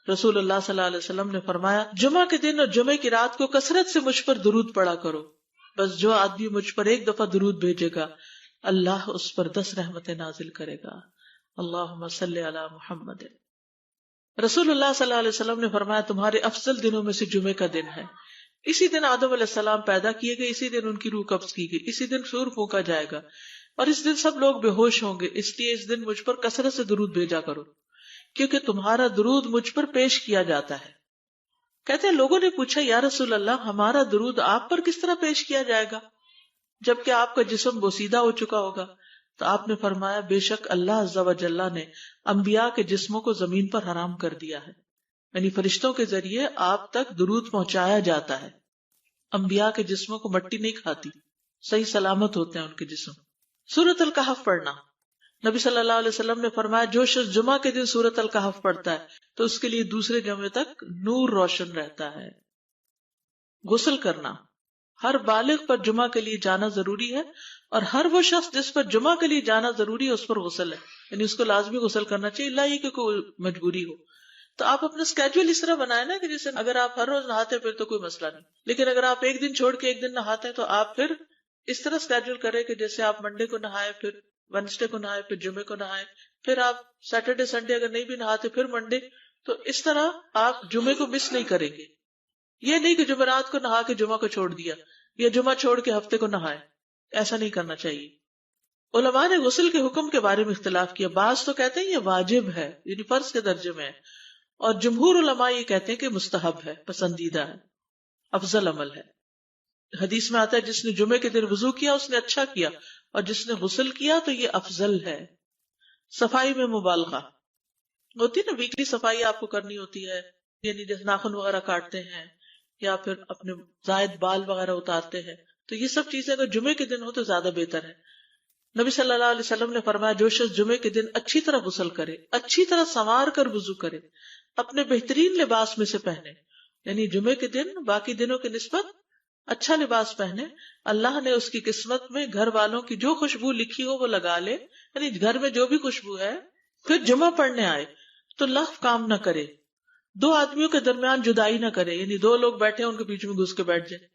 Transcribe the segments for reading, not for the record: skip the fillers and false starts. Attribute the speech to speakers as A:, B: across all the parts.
A: رسول اللہ صلی اللہ علیہ وسلم نے فرمایا جمعہ کے دن اور جمعے کی رات کو کثرت سے مجھ پر درود پڑا کرو، بس جو آدمی مجھ پر ایک دفعہ درود بھیجے گا اللہ اس پر 10 رحمتیں نازل کرے گا۔ اللہم صلی علی محمد۔ رسول اللہ صلی اللہ علیہ وسلم نے فرمایا تمہارے افضل دنوں میں سے جمعے کا دن ہے، اسی دن آدم علیہ السلام پیدا کیے گئے، اسی دن ان کی روح قبض کی گئی، اسی دن سور پھونکا جائے گا اور اس دن سب لوگ بے ہوش ہوں گے، اس لیے اس دن مجھ پر کثرت سے درود بھیجا کرو کیونکہ تمہارا درود مجھ پر پیش کیا جاتا ہے۔ کہتے ہیں لوگوں نے پوچھا یا رسول اللہ ہمارا درود آپ پر کس طرح پیش کیا جائے گا جبکہ آپ کا جسم بوسیدہ ہو چکا ہوگا؟ تو آپ نے فرمایا بے شک اللہ عز و جل نے انبیاء کے جسموں کو زمین پر حرام کر دیا ہے، یعنی فرشتوں کے ذریعے آپ تک درود پہنچایا جاتا ہے۔ انبیاء کے جسموں کو مٹی نہیں کھاتی، صحیح سلامت ہوتے ہیں ان کے جسم۔ سورۃ الکہف پڑھنا، نبی صلی اللہ علیہ وسلم نے فرمایا جو شخص جمعہ کے دن سورۃ الکہف پڑھتا ہے تو اس کے لیے دوسرے جمعے تک نور روشن رہتا ہے۔ غسل کرنا، ہر بالغ پر جمعہ کے لیے جانا ضروری ہے اور ہر وہ شخص جس پر جمعہ کے لیے جانا ضروری ہے اس پر غسل ہے، یعنی اس کو لازمی غسل کرنا چاہیے، اللہ یہ کہ کوئی مجبوری ہو۔ تو آپ اپنا اسکیجول اس طرح بنائیں نا کہ جیسے اگر آپ ہر روز نہاتے ہیں پھر تو کوئی مسئلہ نہیں، لیکن اگر آپ ایک دن چھوڑ کے ایک دن نہاتے ہیں تو آپ پھر اس طرح اسکیجول کریں کہ جیسے آپ منڈے کو نہائے، پھر وینسڈے کو نہائے، پھر جمعے کو نہائے، پھر آپ سیٹرڈے سنڈے اگر نہیں بھی نہاتے پھر منڈے، تو اس طرح آپ جمعے کو مس نہیں کریں گے۔ یہ نہیں کہ جمعرات کو نہا کے جمعہ کو چھوڑ دیا یا جمعہ چھوڑ کے ہفتے کو نہائے، ایسا نہیں کرنا چاہیے۔ علماء نے غسل کے حکم کے بارے میں اختلاف کیا، بعض تو کہتے ہیں یہ واجب ہے یعنی فرض کے درجے میں ہے، اور جمہور علماء یہ کہتے ہیں کہ مستحب ہے، پسندیدہ ہے، افضل عمل ہے۔ حدیث میں آتا ہے جس نے جمعے کے دن وضو کیا اس نے اچھا کیا اور جس نے غسل کیا تو یہ افضل ہے۔ صفائی میں مبالغہ ہوتی نا، ویکلی صفائی آپ کو کرنی ہوتی ہے، یعنی جیسے ناخن وغیرہ کاٹتے ہیں یا پھر اپنے زائد بال وغیرہ اتارتے ہیں، تو یہ سب چیزیں اگر جمعے کے دن ہو تو زیادہ بہتر ہے۔ نبی صلی اللہ علیہ وسلم نے فرمایا جو شخص جمعے کے دن اچھی طرح غسل کرے، اچھی طرح سنوار کر وضو کرے، اپنے بہترین لباس میں سے پہنے، یعنی جمعے کے دن باقی دنوں کی نسبت اچھا لباس پہنے، اللہ نے اس کی قسمت میں گھر والوں کی جو خوشبو لکھی ہو وہ لگا لے، یعنی گھر میں جو بھی خوشبو ہے، پھر جمعہ پڑھنے آئے تو لغو کام نہ کرے، 2 آدمیوں کے درمیان جدائی نہ کرے، یعنی 2 لوگ بیٹھے ان کے بیچ میں گھس کے بیٹھ جائے۔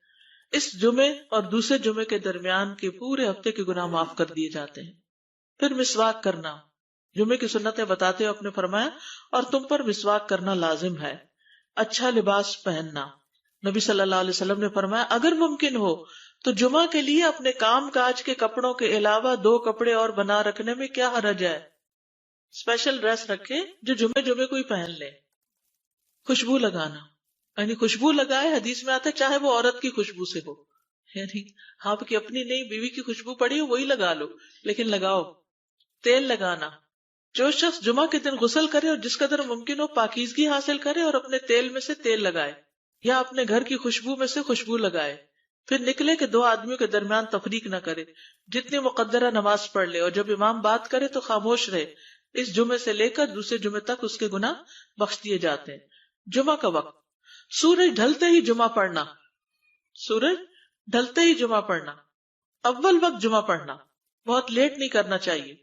A: اس جمعے اور دوسرے جمعے کے درمیان کے پورے ہفتے کے گناہ معاف کر دیے جاتے ہیں۔ پھر مسواک کرنا، جمعے کی سنتیں بتاتے ہوئے آپ نے فرمایا اور تم پر مسواک کرنا لازم ہے۔ اچھا لباس پہننا، نبی صلی اللہ علیہ وسلم نے فرمایا اگر ممکن ہو تو جمعہ کے لیے اپنے کام کاج کے کپڑوں کے علاوہ 2 کپڑے اور بنا رکھنے میں کیا حرج ہے، اسپیشل ڈریس رکھے جو جمعے کو ہی پہن لے۔ خوشبو لگانا، یعنی خوشبو لگائے، حدیث میں آتا ہے چاہے وہ عورت کی خوشبو سے ہو، یعنی آپ کی اپنی نہیں، بیوی کی خوشبو پڑی ہو وہی لگا لو لیکن لگاؤ۔ تیل لگانا، جو شخص جمعہ کے دن غسل کرے اور جس قدر ممکن ہو پاکیزگی حاصل کرے اور اپنے تیل میں سے تیل لگائے یا اپنے گھر کی خوشبو میں سے خوشبو لگائے، پھر نکلے کہ 2 آدمیوں کے درمیان تفریق نہ کرے، جتنی مقدرہ نماز پڑھ لے اور جب امام بات کرے تو خاموش رہے، اس جمعے سے لے کر دوسرے جمعے تک اس کے گناہ بخش دیے جاتے ہیں۔ جمعہ کا وقت، سورج ڈھلتے ہی جمعہ پڑھنا، سورج ڈھلتے ہی جمعہ پڑھنا، اول وقت جمعہ پڑھنا، بہت لیٹ نہیں کرنا چاہیے۔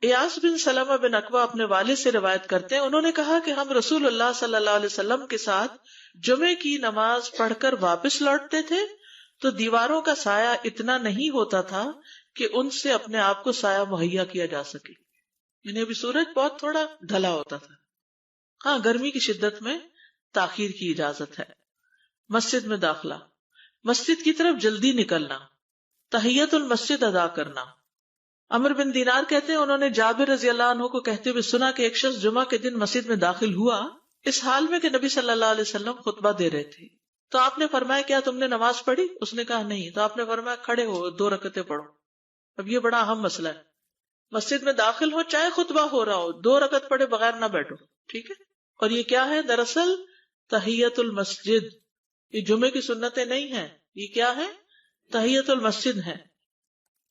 A: ایاس بن سلمہ بن عقبہ اپنے والد سے روایت کرتے ہیں، انہوں نے کہا کہ ہم رسول اللہ صلی اللہ علیہ وسلم کے ساتھ جمعے کی نماز پڑھ کر واپس لوٹتے تھے تو دیواروں کا سایہ اتنا نہیں ہوتا تھا کہ ان سے اپنے آپ کو سایہ مہیا کیا جا سکے، یعنی ابھی سورج بہت تھوڑا ڈھلا ہوتا تھا۔ ہاں گرمی کی شدت میں تاخیر کی اجازت ہے۔ مسجد میں داخلہ، مسجد کی طرف جلدی نکلنا، تحیت المسجد ادا کرنا۔ عمر بن دینار کہتے ہیں انہوں نے جابر رضی اللہ عنہ کو کہتے ہوئے سنا کہ ایک شخص جمعہ کے دن مسجد میں داخل ہوا اس حال میں کہ نبی صلی اللہ علیہ وسلم خطبہ دے رہے تھے، تو آپ نے فرمایا کیا تم نے نماز پڑھی؟ اس نے کہا نہیں، تو آپ نے فرمایا کھڑے ہو 2 رکعتیں پڑھو۔ اب یہ بڑا اہم مسئلہ ہے، مسجد میں داخل ہو چاہے خطبہ ہو رہا ہو 2 رکعت پڑھے بغیر نہ بیٹھو، ٹھیک ہے؟ اور یہ کیا ہے؟ دراصل تحیت المسجد، یہ جمعے کی سنتیں نہیں ہیں، یہ کیا ہے؟ تحیت المسجد ہے،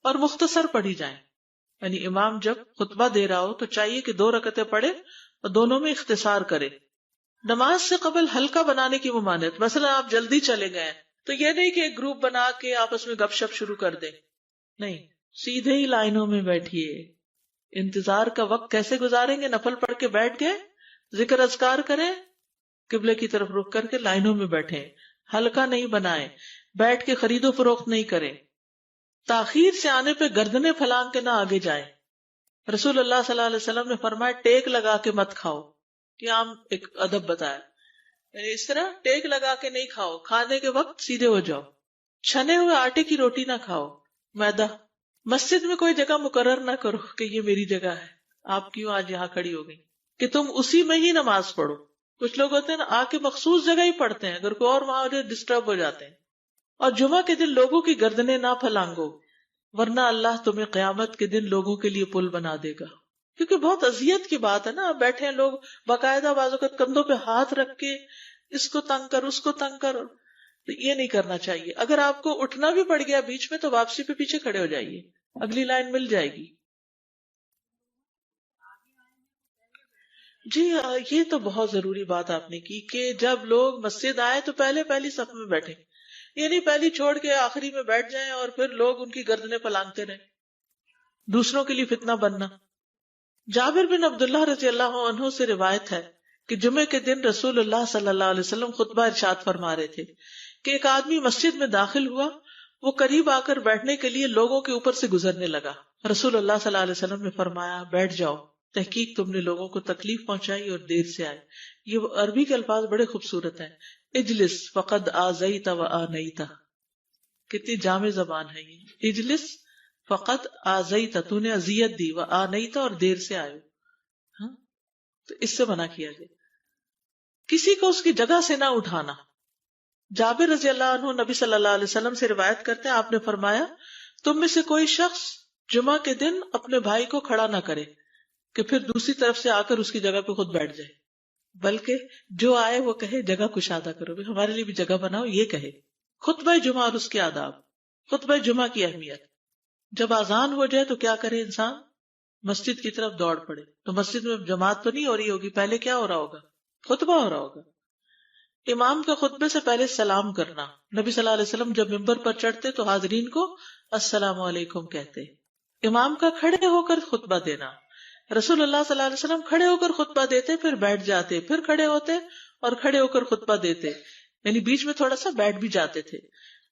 A: اور مختصر پڑھی جائیں، یعنی امام جب خطبہ دے رہا ہو تو چاہیے کہ 2 رکعتیں پڑھے اور دونوں میں اختصار کرے۔ نماز سے قبل حلقہ بنانے کی ممانعت، مثلا آپ جلدی چلے گئے تو یہ نہیں کہ ایک گروپ بنا کے آپس میں گپ شپ شروع کر دیں، نہیں، سیدھے ہی لائنوں میں بیٹھیے۔ انتظار کا وقت کیسے گزاریں گے؟ نفل پڑھ کے بیٹھ گئے، ذکر اذکار کریں، قبلے کی طرف رخ کر کے لائنوں میں بیٹھیں، حلقہ نہیں بنائیں، بیٹھ کے خرید و فروخت نہیں کریں، تاخیر سے آنے پہ گردنیں پھلانگ کے نہ آگے جائیں۔ رسول اللہ صلی اللہ علیہ وسلم نے فرمایا ٹیک لگا کے مت کھاؤ، یہ عام ایک ادب بتایا، یعنی اس طرح ٹیک لگا کے نہیں کھاؤ، کھانے کے وقت سیدھے ہو جاؤ۔ چھنے ہوئے آٹے کی روٹی نہ کھاؤ، میدا۔ مسجد میں کوئی جگہ مقرر نہ کرو کہ یہ میری جگہ ہے، آپ کیوں آج یہاں کھڑی ہو گئی، کہ تم اسی میں ہی نماز پڑھو۔ کچھ لوگ ہوتے ہیں نا آ کے مخصوص جگہ ہی پڑھتے ہیں، اگر کوئی اور وہاں ڈسٹرب ہو جاتے ہیں۔ اور جمعہ کے دن لوگوں کی گردنیں نہ پھلانگو، ورنہ اللہ تمہیں قیامت کے دن لوگوں کے لیے پل بنا دے گا۔ کیونکہ بہت اذیت کی بات ہے نا، آپ بیٹھے ہیں لوگ باقاعدہ بازو کے کندھوں پہ ہاتھ رکھ کے اس کو تنگ کر اس کو تنگ کر، تو یہ نہیں کرنا چاہیے۔ اگر آپ کو اٹھنا بھی پڑ گیا بیچ میں تو واپسی پہ پیچھے کھڑے ہو جائیے، اگلی لائن مل جائے گی۔ جی یہ تو بہت ضروری بات آپ نے کی کہ جب لوگ مسجد آئے تو پہلی صف میں بیٹھے، یہ نہیں پہلی چھوڑ کے آخری میں بیٹھ جائیں اور پھر لوگ ان کی گردنیں پلانگتے رہیں، دوسروں کے لیے فتنہ بننا۔ جابر بن عبداللہ رضی اللہ عنہ سے روایت ہے کہ جمعے کے دن رسول اللہ صلی اللہ علیہ وسلم خطبہ ارشاد فرما رہے تھے کہ ایک آدمی مسجد میں داخل ہوا، وہ قریب آ کر بیٹھنے کے لیے لوگوں کے اوپر سے گزرنے لگا۔ رسول اللہ صلی اللہ علیہ وسلم نے فرمایا بیٹھ جاؤ، تحقیق تم نے لوگوں کو تکلیف پہنچائی اور دیر سے آئے۔ یہ عربی کے الفاظ بڑے خوبصورت ہیں، اجلس فقد آذیت و آنیت، کتنی جامع زبان ہے یہ۔ اجلس فقط آذیت، تو نے اذیت دی، و آنیت، اور دیر سے آئے، ہاں تو اس سے منع کیا گیا۔ کسی کو اس کی جگہ سے نہ اٹھانا۔ جابر رضی اللہ عنہ نبی صلی اللہ علیہ وسلم سے روایت کرتے ہیں، آپ نے فرمایا تم میں سے کوئی شخص جمعہ کے دن اپنے بھائی کو کھڑا نہ کرے کہ پھر دوسری طرف سے آ کر اس کی جگہ پہ خود بیٹھ جائے، بلکہ جو آئے وہ کہے جگہ کشادہ کرو، بھی ہمارے لیے بھی جگہ بناؤ، یہ کہے۔ خطبہ جمعہ اور اس کے آداب۔ خطبہ جمعہ کی اہمیت، جب اذان ہو جائے تو کیا کرے انسان؟ مسجد کی طرف دوڑ پڑے۔ تو مسجد میں جماعت تو نہیں ہو رہی ہوگی، پہلے کیا ہو رہا ہوگا؟ خطبہ ہو رہا ہوگا۔ امام کا خطبے سے پہلے سلام کرنا۔ نبی صلی اللہ علیہ وسلم جب ممبر پر چڑھتے تو حاضرین کو السلام علیکم کہتے۔ امام کا کھڑے ہو کر خطبہ دینا۔ رسول اللہ صلی اللہ علیہ وسلم کھڑے ہو کر خطبہ دیتے، پھر بیٹھ جاتے، پھر کھڑے ہوتے اور کھڑے ہو کر خطبہ دیتے، یعنی بیچ میں تھوڑا سا بیٹھ بھی جاتے تھے۔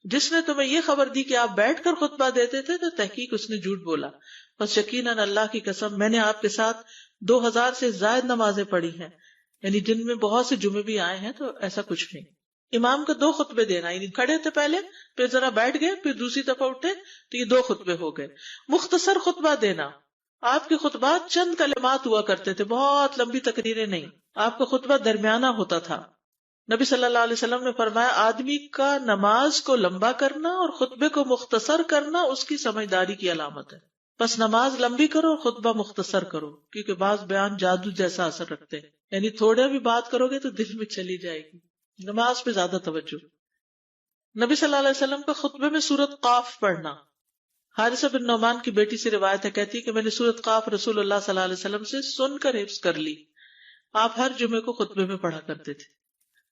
A: جس نے تمہیں یہ خبر دی کہ آپ بیٹھ کر خطبہ دیتے تھے تو تحقیق اس نے جھوٹ بولا۔ بس یقیناً اللہ کی قسم میں نے آپ کے ساتھ 2000 سے زائد نمازیں پڑھی ہیں، یعنی جن میں بہت سے جمعے بھی آئے ہیں، تو ایسا کچھ نہیں۔ امام کا 2 خطبے دینا، یعنی کھڑے تھے پہلے، پھر ذرا بیٹھ گئے، پھر دوسری دفعہ اٹھے تو یہ 2 خطبے ہو گئے۔ مختصر خطبہ دینا۔ آپ کے خطبات چند کلمات ہوا کرتے تھے، بہت لمبی تقریریں نہیں۔ آپ کا خطبہ درمیانہ ہوتا تھا۔ نبی صلی اللہ علیہ وسلم نے فرمایا آدمی کا نماز کو لمبا کرنا اور خطبے کو مختصر کرنا اس کی سمجھداری کی علامت ہے۔ بس نماز لمبی کرو اور خطبہ مختصر کرو، کیونکہ بعض بیان جادو جیسا اثر رکھتے ہیں، یعنی تھوڑا بھی بات کرو گے تو دل میں چلی جائے گی۔ نماز پہ زیادہ توجہ۔ نبی صلی اللہ علیہ وسلم کا خطبے میں سورۃ قاف پڑھنا۔ حارثہ بن نعمان کی بیٹی سے روایت ہے، کہتی ہے کہ میں نے سورۃ قاف رسول اللہ صلی اللہ علیہ وسلم سے سن کر حفظ کر لی۔ آپ ہر جمعے کو خطبے میں پڑھا کرتے تھے۔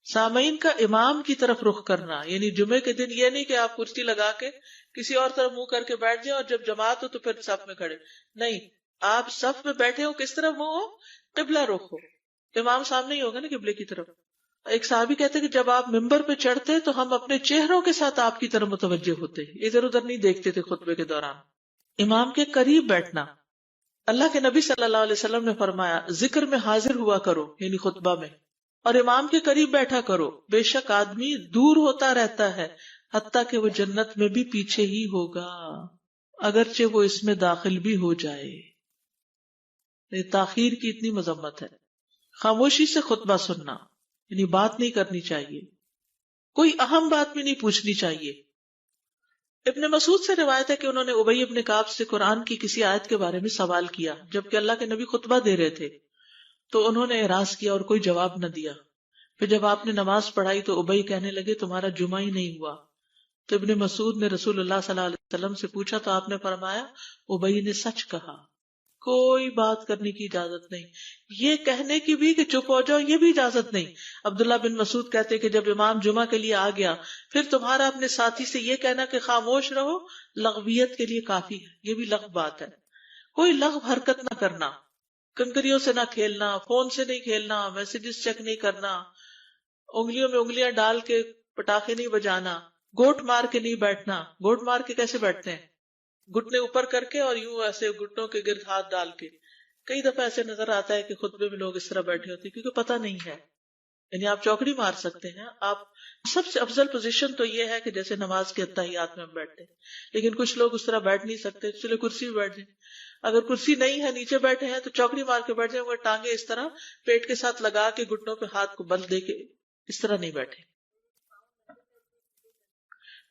A: سامعین کا امام کی طرف رخ کرنا، یعنی جمعے کے دن یہ نہیں کہ آپ کرسی لگا کے کسی اور طرف منہ کر کے بیٹھ جائیں اور جب جماعت ہو تو پھر صف میں کھڑے، نہیں، آپ صف میں بیٹھے ہو، کس طرف منہ ہو؟ قبلہ رخ ہو، امام سامنے ہی ہوگا نا قبلے کی طرف۔ ایک صحابی کہتے کہ جب آپ ممبر پہ چڑھتے تو ہم اپنے چہروں کے ساتھ آپ کی طرف متوجہ ہوتے، ادھر ادھر نہیں دیکھتے تھے خطبے کے دوران۔ امام کے قریب بیٹھنا۔ اللہ کے نبی صلی اللہ علیہ وسلم نے فرمایا ذکر میں حاضر ہوا کرو، یعنی خطبہ میں، اور امام کے قریب بیٹھا کرو، بے شک آدمی دور ہوتا رہتا ہے حتیٰ کہ وہ جنت میں بھی پیچھے ہی ہوگا اگرچہ وہ اس میں داخل بھی ہو جائے۔ یہ تاخیر کی اتنی مذمت ہے۔ خاموشی سے خطبہ سننا، یعنی بات نہیں کرنی چاہیے، کوئی اہم بات بھی نہیں پوچھنی چاہیے۔ ابن مسعود سے روایت ہے کہ انہوں نے ابی ابن کعب سے قرآن کی کسی آیت کے بارے میں سوال کیا جبکہ اللہ کے نبی خطبہ دے رہے تھے، تو انہوں نے اعراض کیا اور کوئی جواب نہ دیا۔ پھر جب آپ نے نماز پڑھائی تو ابی کہنے لگے تمہارا جمعہ ہی نہیں ہوا۔ تو ابن مسعود نے رسول اللہ صلی اللہ علیہ وسلم سے پوچھا تو آپ نے فرمایا ابی نے سچ کہا، کوئی بات کرنے کی اجازت نہیں، یہ کہنے کی بھی کہ چپ ہو جاؤ یہ بھی اجازت نہیں۔ عبداللہ بن مسعود کہتے کہ جب امام جمعہ کے لیے آ گیا پھر تمہارا اپنے ساتھی سے یہ کہنا کہ خاموش رہو لغویت کے لیے کافی ہے، یہ بھی لغو بات ہے۔ کوئی لغو حرکت نہ کرنا، کنکریوں سے نہ کھیلنا، فون سے نہیں کھیلنا، میسجز چیک نہیں کرنا، انگلیوں میں انگلیاں ڈال کے پٹاخے نہیں بجانا، گوٹ مار کے نہیں بیٹھنا. گوٹ مار کے کیسے بیٹھتے ہیں؟ گھٹنے اوپر کر کے اور یوں ایسے گھٹنوں کے گرد ہاتھ ڈال کے. کئی دفعہ ایسے نظر آتا ہے کہ خطبے میں لوگ اس طرح بیٹھے ہوتے ہیں کیونکہ پتہ نہیں ہے. یعنی آپ چوکڑی مار سکتے ہیں. آپ سب سے افضل پوزیشن تو یہ ہے کہ جیسے نماز کے اتحیات میں ہم بیٹھتے ہیں، لیکن کچھ لوگ اس طرح بیٹھ نہیں سکتے، اس لیے کرسی میں بیٹھ جائیں. اگر کرسی نہیں ہے، نیچے بیٹھے ہیں تو چوکڑی مار کے بیٹھ جائیں، مگر ٹانگیں اس طرح پیٹ کے ساتھ لگا کے گھٹنوں پہ ہاتھ کو بل دے کے اس طرح نہیں بیٹھے.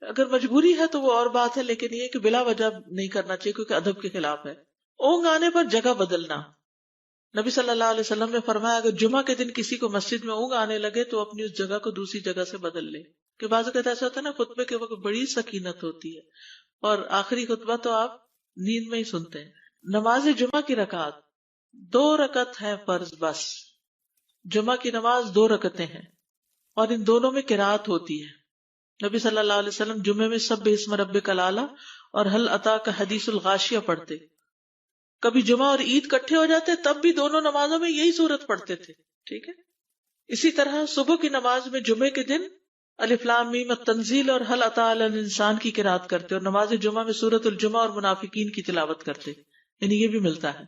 A: اگر مجبوری ہے تو وہ اور بات ہے، لیکن یہ کہ بلا وجہ نہیں کرنا چاہیے کیونکہ ادب کے خلاف ہے. اونگ آنے پر جگہ بدلنا. نبی صلی اللہ علیہ وسلم نے فرمایا اگر جمعہ کے دن کسی کو مسجد میں اونگ آنے لگے تو اپنی اس جگہ کو دوسری جگہ سے بدل لے. کہ بعض اوقات ایسا ہوتا ہے نا، خطبے کے وقت بڑی سکینت ہوتی ہے اور آخری خطبہ تو آپ نیند میں ہی سنتے ہیں. نماز جمعہ کی رکعت 2 رکعت ہے فرض بس. جمعہ کی نماز 2 رکعتیں ہیں اور ان دونوں میں قرات ہوتی ہے. نبی صلی اللہ علیہ وسلم جمعے میں سب اسم ربک الاعلی اور حل اتی کا حدیث الغاشیہ پڑھتے. کبھی جمعہ اور عید کٹھے ہو جاتے تب بھی دونوں نمازوں میں یہی صورت پڑھتے تھے. ٹھیک ہے. اسی طرح صبح کی نماز میں جمعے کے دن الف لام میم التنزیل اور حل اتی علی الانسان کی قرات کرتے اور نماز جمعہ میں سورۃ الجمعہ اور منافقین کی تلاوت کرتے. یعنی یہ بھی ملتا ہے.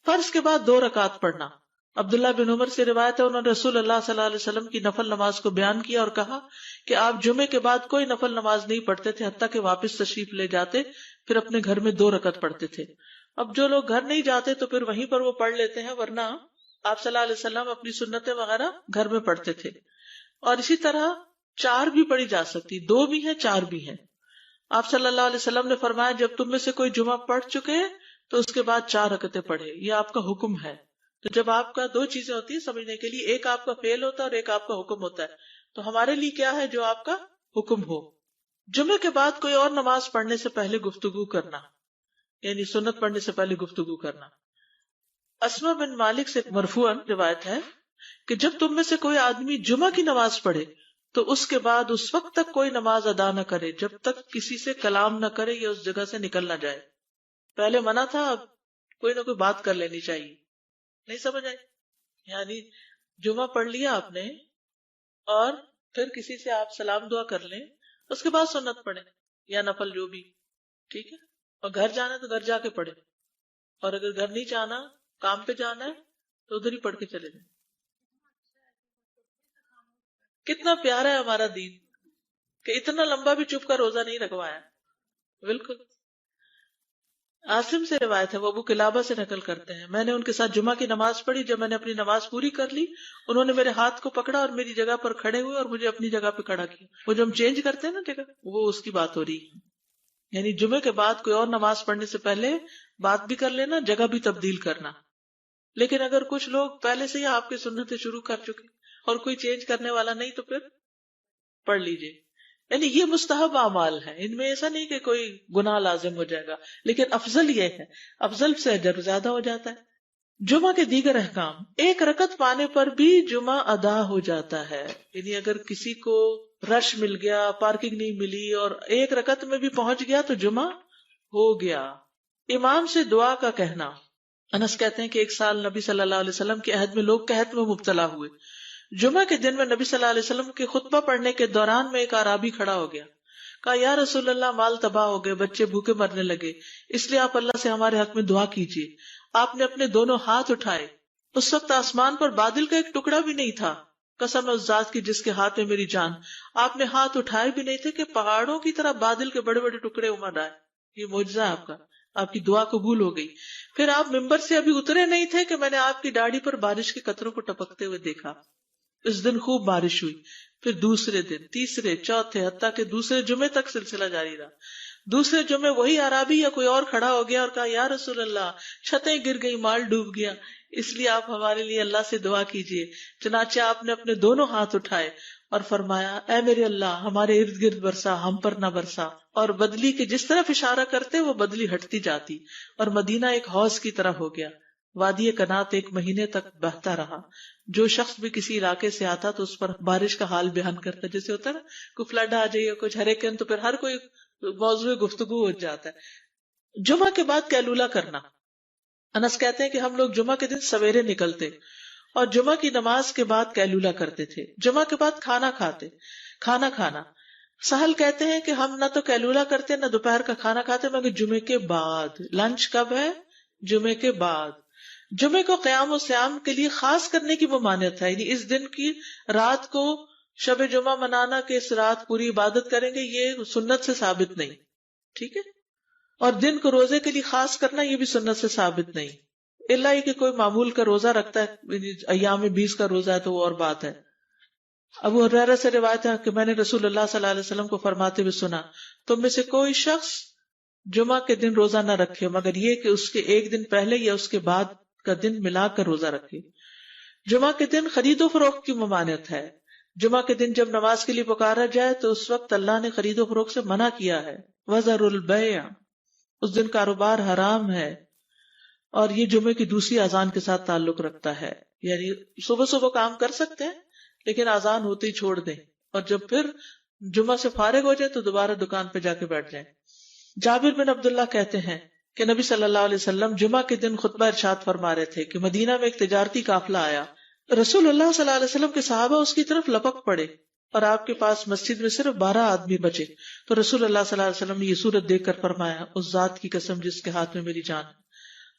A: فرض کے بعد 2 رکعت پڑھنا. عبداللہ بن عمر سے روایت ہے انہوں نے رسول اللہ صلی اللہ علیہ وسلم کی نفل نماز کو بیان کیا اور کہا کہ آپ جمعے کے بعد کوئی نفل نماز نہیں پڑھتے تھے حتیٰ کہ واپس تشریف لے جاتے پھر اپنے گھر میں 2 رکعت پڑھتے تھے. اب جو لوگ گھر نہیں جاتے تو پھر وہیں پر وہ پڑھ لیتے ہیں، ورنہ آپ صلی اللہ علیہ وسلم اپنی سنتیں وغیرہ گھر میں پڑھتے تھے. اور اسی طرح 4 بھی پڑھی جا سکتی، 2 بھی ہیں 4 بھی ہیں. آپ صلی اللہ علیہ وسلم نے فرمایا جب تم میں سے کوئی جمعہ پڑھ چکے تو اس کے بعد 4 رکعتیں پڑھے. یہ آپ کا حکم ہے. تو جب آپ کا 2 چیزیں ہوتی ہیں سمجھنے کے لیے، ایک آپ کا فعل ہوتا ہے اور ایک آپ کا حکم ہوتا ہے. تو ہمارے لیے کیا ہے؟ جو آپ کا حکم ہو. جمعے کے بعد کوئی اور نماز پڑھنے سے پہلے گفتگو کرنا، یعنی سنت پڑھنے سے پہلے گفتگو کرنا. اسما بن مالک سے مرفوعاً روایت ہے کہ جب تم میں سے کوئی آدمی جمعہ کی نماز پڑھے تو اس کے بعد اس وقت تک کوئی نماز ادا نہ کرے جب تک کسی سے کلام نہ کرے یا اس جگہ سے نکل نہ جائے. پہلے منع تھا، اب کوئی نہ کوئی بات کر لینی چاہیے. نہیں سمجھ آئی؟ یعنی جمعہ پڑھ لیا آپ نے اور پھر کسی سے آپ سلام دعا کر لیں، اس کے بعد سنت پڑھیں یا نفل جو بھی. ٹھیک ہے. اور گھر جانا ہے تو گھر جا کے پڑھیں، اور اگر گھر نہیں جانا، کام پہ جانا ہے تو ادھر ہی پڑھ کے چلے جائیں. کتنا پیارا ہے ہمارا دین کہ اتنا لمبا بھی چپ کا روزہ نہیں رکھوایا. بالکل. عاصم سے روایت ہے، وہ ابو قلابہ سے نقل کرتے ہیں میں نے ان کے ساتھ جمعہ کی نماز پڑھی. جب میں نے اپنی نماز پوری کر لی انہوں نے میرے ہاتھ کو پکڑا اور میری جگہ پر کھڑے ہوئے اور مجھے اپنی جگہ پہ کھڑا کیا. وہ جو ہم چینج کرتے ہیں نا جگہ، وہ اس کی بات ہو رہی ہے. یعنی جمعے کے بعد کوئی اور نماز پڑھنے سے پہلے بات بھی کر لینا، جگہ بھی تبدیل کرنا. لیکن اگر کچھ لوگ پہلے سے ہی آپ کی سنتیں شروع کر چکے اور کوئی چینج کرنے والا نہیں تو پھر پڑھ لیجئے. یعنی یہ مستحب اعمال ہے، ان میں ایسا نہیں کہ کوئی گناہ لازم ہو جائے گا، لیکن افضل یہ ہے، افضل سے اجر زیادہ ہو جاتا ہے. جمعہ کے دیگر احکام. 1 رکعت پانے پر بھی جمعہ ادا ہو جاتا ہے. یعنی اگر کسی کو رش مل گیا، پارکنگ نہیں ملی اور 1 رکعت میں بھی پہنچ گیا تو جمعہ ہو گیا. امام سے دعا کا کہنا. انس کہتے ہیں کہ ایک سال نبی صلی اللہ علیہ وسلم کے عہد میں لوگ قحط میں مبتلا ہوئے. جمعہ کے دن میں نبی صلی اللہ علیہ وسلم کے خطبہ پڑھنے کے دوران میں ایک اعرابی کھڑا ہو گیا. کہا یا رسول اللہ، مال تباہ ہو گئے، بچے بھوکے مرنے لگے، اس لیے آپ اللہ سے ہمارے حق میں دعا کیجیے. آپ نے اپنے دونوں ہاتھ اٹھائے. اس وقت آسمان پر بادل کا ایک ٹکڑا بھی نہیں تھا. قسم اس ذات کی جس کے ہاتھ میں میری جان، آپ نے ہاتھ اٹھائے بھی نہیں تھے کہ پہاڑوں کی طرح بادل کے بڑے بڑے ٹکڑے امڑ آئے. یہ معجزہ ہے آپ کا، آپ کی دعا قبول ہو گئی. پھر آپ ممبر سے ابھی اترے نہیں تھے کہ میں نے آپ کی داڑھی پر بارش کے قطروں کو ٹپکتے ہوئے دیکھا. اس دن خوب بارش ہوئی. پھر دوسرے دن، تیسرے، چوتھے، حتیٰ کہ دوسرے جمعے تک سلسلہ جاری رہا. دوسرے جمعے وہی عرابی یا کوئی اور کھڑا ہو گیا اور کہا یا رسول اللہ، چھتیں گر گئی، مال ڈوب گیا، اس لیے آپ ہمارے لیے اللہ سے دعا کیجیے. چنانچہ آپ نے اپنے دونوں ہاتھ اٹھائے اور فرمایا اے میرے اللہ، ہمارے ارد گرد برسا، ہم پر نہ برسا. اور بدلی کے جس طرف اشارہ کرتے وہ بدلی ہٹتی جاتی اور مدینہ ایک حوض کی طرح ہو گیا. وادی کنات 1 مہینے تک بہتا رہا. جو شخص بھی کسی علاقے سے آتا تو اس پر بارش کا حال بیان کرتا. جیسے ہوتا ہے نا کوئی فلڈ آ جائے، کچھ ہریکن، تو پھر ہر کوئی موضوع گفتگو ہو جاتا ہے. جمعہ کے بعد قیلولہ کرنا. انس کہتے ہیں کہ ہم لوگ جمعہ کے دن سویرے نکلتے اور جمعہ کی نماز کے بعد قیلولہ کرتے تھے، جمعہ کے بعد کھانا کھانا. سہل کہتے ہیں کہ ہم نہ تو قیلولہ کرتے نہ دوپہر کا کھانا کھاتے مگر جمعے کے بعد. لنچ کب ہے؟ جمعے کے بعد. جمعے کو قیام و سیام کے لیے خاص کرنے کی ممانعت ہے، یعنی اس دن کی رات کو شب جمعہ منانا کہ اس رات پوری عبادت کریں گے، یہ سنت سے ثابت نہیں. ٹھیک ہے. اور دن کو روزے کے لیے خاص کرنا یہ بھی سنت سے ثابت نہیں، الا یہ کہ کوئی معمول کا روزہ رکھتا ہے، ایام 20 کا روزہ ہے تو وہ اور بات ہے. ابو ہریرہ سے روایت ہے کہ میں نے رسول اللہ صلی اللہ علیہ وسلم کو فرماتے ہوئے سنا، تم میں سے کوئی شخص جمعہ کے دن روزہ نہ رکھے مگر یہ کہ اس کے ایک دن پہلے یا اس کے بعد کا دن ملا کر روزہ رکھے. جمعہ کے دن خرید و فروخت کی ممانعت ہے. جمعہ کے دن جب نماز کے لیے پکارا جائے تو اس وقت اللہ نے خرید و فروخت سے منع کیا ہے. وَذَرُوا الْبَيْعَ، اس دن کاروبار حرام ہے. اور یہ جمعے کی دوسری اذان کے ساتھ تعلق رکھتا ہے، یعنی صبح صبح کام کر سکتے ہیں لیکن اذان ہوتے ہی چھوڑ دیں، اور جب پھر جمعہ سے فارغ ہو جائے تو دوبارہ دکان پہ جا کے بیٹھ جائیں. جابر بن عبداللہ کہتے ہیں کہ نبی صلی اللہ علیہ وسلم جمعہ کے دن خطبہ ارشاد فرما رہے تھے کہ مدینہ میں ایک تجارتی قافلہ آیا. رسول اللہ صلی اللہ علیہ وسلم کے صحابہ اس کی طرف لپک پڑے اور آپ کے پاس مسجد میں صرف 12 آدمی بچے. تو رسول اللہ صلی اللہ علیہ وسلم نے یہ صورت دیکھ کر فرمایا، اس ذات کی قسم جس کے ہاتھ میں میری جان ہے،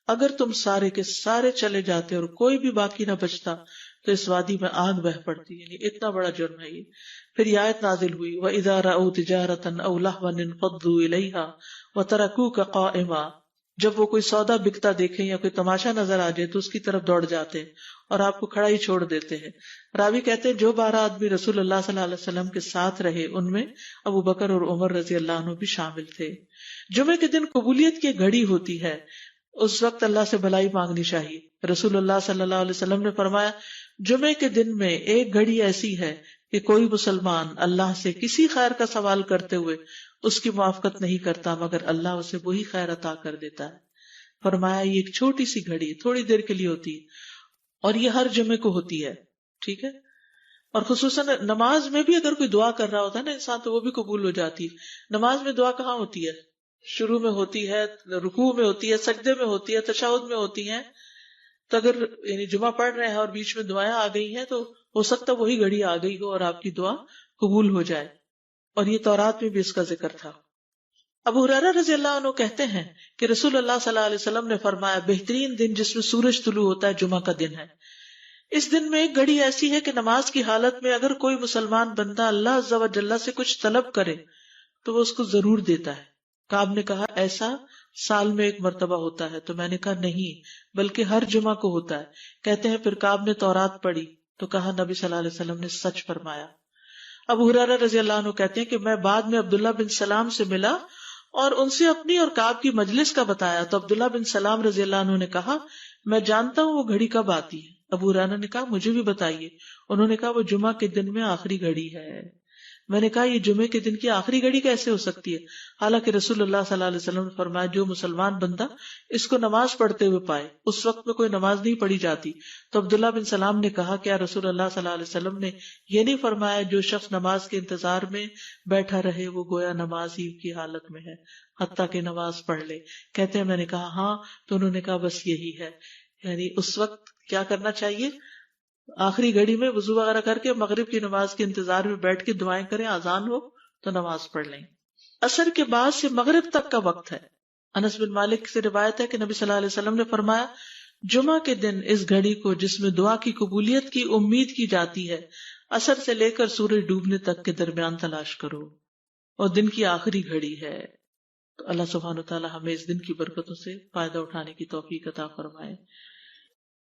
A: اگر تم سارے کے سارے چلے جاتے اور کوئی بھی باقی نہ بچتا تو اس وادی میں آگ بہہ پڑتی. یعنی اتنا بڑا جرم ہے یہ. پھر یہ آیت نازل ہوئی، وَإِذَا رَأَوْا تِجَارَةً أَوْ لَهْوًا انفضوا إِلَيْهَا وَتَرَكُوكَ قَائِمًا، جب وہ کوئی سودا بکتا دیکھیں یا کوئی تماشا نظر آ جائے تو اس کی طرف دوڑ جاتے اور آپ کو کھڑا ہی چھوڑ دیتے ہیں. راوی کہتے ہیں جو 12 آدمی رسول اللہ صلی اللہ علیہ وسلم کے ساتھ رہے ان میں ابو بکر اور عمر رضی اللہ عنہ بھی شامل تھے. جمعے کے دن قبولیت کی گھڑی ہوتی ہے، اس وقت اللہ سے بھلائی مانگنی چاہیے. رسول اللہ صلی اللہ علیہ وسلم نے فرمایا، جمعے کے دن میں ایک گھڑی ایسی ہے کہ کوئی مسلمان اللہ سے کسی خیر کا سوال کرتے ہوئے اس کی موافقت نہیں کرتا مگر اللہ اسے وہی خیر عطا کر دیتا ہے. فرمایا یہ ایک چھوٹی سی گھڑی تھوڑی دیر کے لیے ہوتی ہے اور یہ ہر جمعے کو ہوتی ہے. ٹھیک ہے. اور خصوصاً نماز میں بھی اگر کوئی دعا کر رہا ہوتا ہے نا انسان تو وہ بھی قبول ہو جاتی ہے. نماز میں دعا کہاں ہوتی ہے؟ شروع میں ہوتی ہے، رکوع میں ہوتی ہے، سجدے میں ہوتی ہے، تشہد میں ہوتی ہیں. تو اگر یعنی جمعہ پڑھ رہے ہیں اور بیچ میں دعائیں آ گئی ہیں تو ہو سکتا وہی گھڑی آ گئی ہو اور آپ کی دعا قبول ہو جائے. اور یہ تورات میں بھی اس کا ذکر تھا. ابو ہریرہ رضی اللہ عنہ کہتے ہیں کہ رسول اللہ صلی اللہ علیہ وسلم نے فرمایا، بہترین دن جس میں سورج طلوع ہوتا ہے جمعہ کا دن ہے. اس دن میں ایک گھڑی ایسی ہے کہ نماز کی حالت میں اگر کوئی مسلمان بندہ اللہ عز و جل سے کچھ طلب کرے تو وہ اس کو ضرور دیتا ہے. کعب نے کہا ایسا سال میں ایک مرتبہ ہوتا ہے؟ تو میں نے کہا نہیں بلکہ ہر جمعہ کو ہوتا ہے. کہتے ہیں پھر کعب نے تورات پڑھی تو کہا نبی صلی اللہ علیہ وسلم نے سچ فرمایا. ابو ہریرہ رضی اللہ عنہ کہتے ہیں کہ میں بعد میں عبداللہ بن سلام سے ملا اور ان سے اپنی اور کعب کی مجلس کا بتایا تو عبداللہ بن سلام رضی اللہ عنہ نے کہا میں جانتا ہوں وہ گھڑی کب آتی ہے. ابو ہریرہ نے کہا مجھے بھی بتائیے. انہوں نے کہا وہ جمعہ کے دن میں آخری گھڑی ہے. میں نے کہا یہ جمعے کے دن کی آخری گھڑی کیسے ہو سکتی ہے؟ حالانکہ رسول اللہ صلی اللہ علیہ وسلم نے فرمایا جو مسلمان بندہ اس کو نماز پڑھتے ہوئے پائے. اس وقت میں کوئی نماز نہیں پڑھی جاتی. تو عبداللہ بن سلام نے کہا کیا رسول اللہ صلی اللہ علیہ وسلم نے یہ نہیں فرمایا جو شخص نماز کے انتظار میں بیٹھا رہے وہ گویا نماز ہی کی حالت میں ہے حتیٰ کہ نماز پڑھ لے؟ کہتے ہیں میں نے کہا ہاں. تو انہوں نے کہا بس یہی ہے، یعنی اس وقت کیا کرنا چاہیے؟ آخری گھڑی میں وضو وغیرہ کر کے مغرب کی نماز کے انتظار میں بیٹھ کے دعائیں کریں، آذان ہو تو نماز پڑھ لیں. عصر کے بعد سے مغرب تک کا وقت ہے. انس بن مالک سے روایت ہے کہ نبی صلی اللہ علیہ وسلم نے فرمایا جمعہ کے دن اس گھڑی کو جس میں دعا کی قبولیت کی امید کی جاتی ہے عصر سے لے کر سورج ڈوبنے تک کے درمیان تلاش کرو اور دن کی آخری گھڑی ہے. تو اللہ سبحانہ وتعالی ہمیں اس دن کی برکتوں سے فائدہ اٹھانے کی توفیق عطا فرمائے.